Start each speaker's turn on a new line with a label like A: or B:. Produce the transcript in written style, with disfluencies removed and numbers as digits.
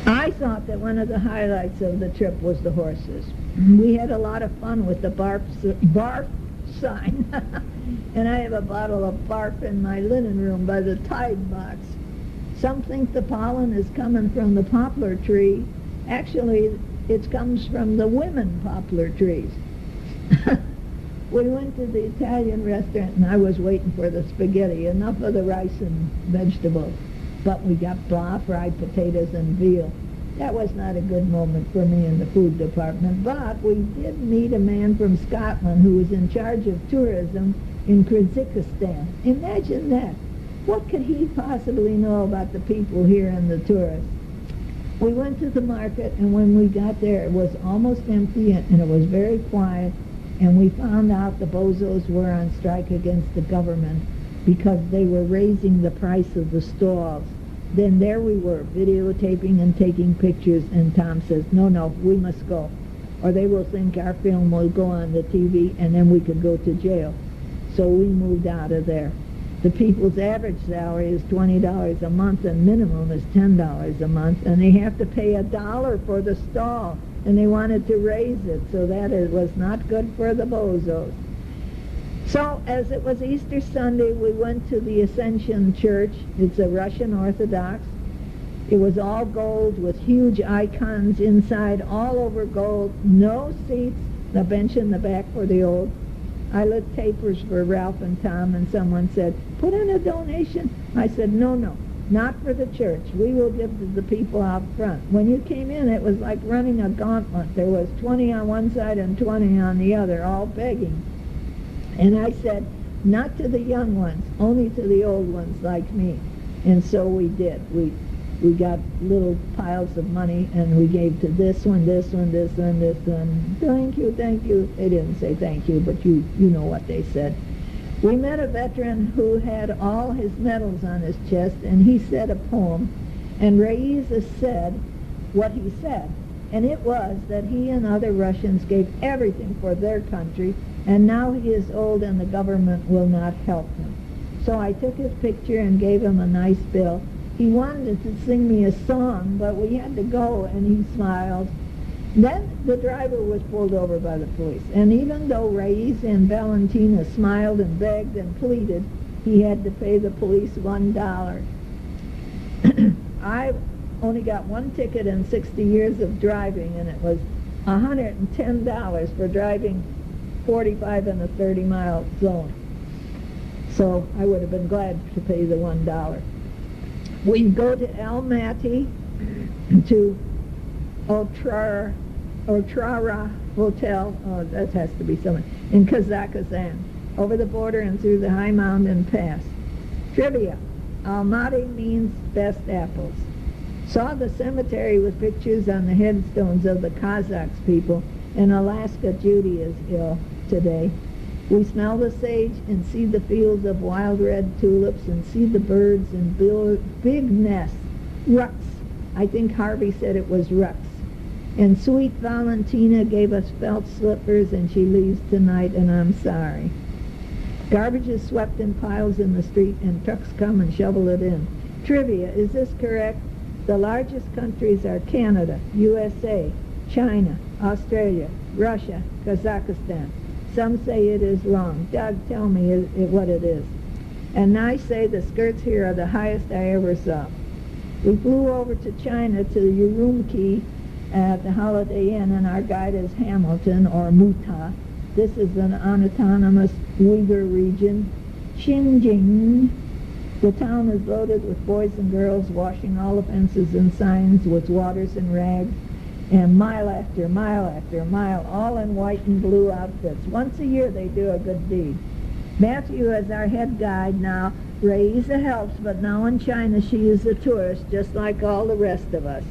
A: I thought that one of the highlights of the trip was the horses. We had a lot of fun with the barf sign. And I have a bottle of barf in my linen room by the Tide box. Some think the pollen is coming from the poplar tree. Actually, it comes from the women poplar trees. We went to the Italian restaurant, and I was waiting for the spaghetti, enough of the rice and vegetables. But we got blah, fried potatoes, and veal. That was not a good moment for me in the food department, but we did meet a man from Scotland who was in charge of tourism in Kyrgyzstan. Imagine that. What could he possibly know about the people here and the tourists? We went to the market, and when we got there, it was almost empty, and it was very quiet, and we found out the bozos were on strike against the government because they were raising the price of the stalls. Then there we were, videotaping and taking pictures, and Tom says, no, we must go, or they will think our film will go on the TV, and then we could go to jail. So we moved out of there. The people's average salary is $20 a month, and minimum is $10 a month, and they have to pay $1 for the stall, and they wanted to raise it, so that it was not good for the bozos. So, as it was Easter Sunday, we went to the Ascension Church. It's a Russian Orthodox. It was all gold with huge icons inside, all over gold, no seats, the bench in the back for the old. I lit tapers for Ralph and Tom, and someone said, put in a donation. I said, no, not for the church. We will give to the people out front. When you came in, it was like running a gauntlet. There was 20 on one side and 20 on the other, all begging. And I said, not to the young ones, only to the old ones like me. And so we did. We got little piles of money, and we gave to this one, this one, this one, this one. Thank you. They didn't say thank you, but you know what they said. We met a veteran who had all his medals on his chest, and he said a poem, and Raisa said what he said. And it was that he and other Russians gave everything for their country, and now he is old and the government will not help him. So I took his picture and gave him a nice bill. He wanted to sing me a song, but we had to go, and he smiled. Then the driver was pulled over by the police, and even though Raisa and Valentina smiled and begged and pleaded, he had to pay the police $1. I only got one ticket in 60 years of driving, and it was $110 for driving 45 in a 30-mile zone. So I would have been glad to pay the $1. We'd go to Almaty, to Otrara Hotel, that has to be somewhere, in Kazakhstan, over the border and through the high mountain pass. Trivia: Almaty means best apples. Saw the cemetery with pictures on the headstones of the Kazakhs people. In Alaska, Judy is ill today. We smell the sage and see the fields of wild red tulips and see the birds in big nests. Rucks. I think Harvey said it was rucks. And sweet Valentina gave us felt slippers, and she leaves tonight, and I'm sorry. Garbage is swept in piles in the street, and trucks come and shovel it in. Trivia: is this correct? The largest countries are Canada, USA, China, Australia, Russia, Kazakhstan. Some say it is wrong. Doug, tell me what it is. And I say the skirts here are the highest I ever saw. We flew over to China, to Urumqi at the Holiday Inn, and our guide is Hamilton, or Muta. This is an autonomous Uyghur region. Xinjiang. The town is loaded with boys and girls washing all the fences and signs with waters and rags, and mile after mile, all in white and blue outfits. Once a year they do a good deed. Matthew is our head guide now. Raisa helps, but now in China she is a tourist, just like all the rest of us.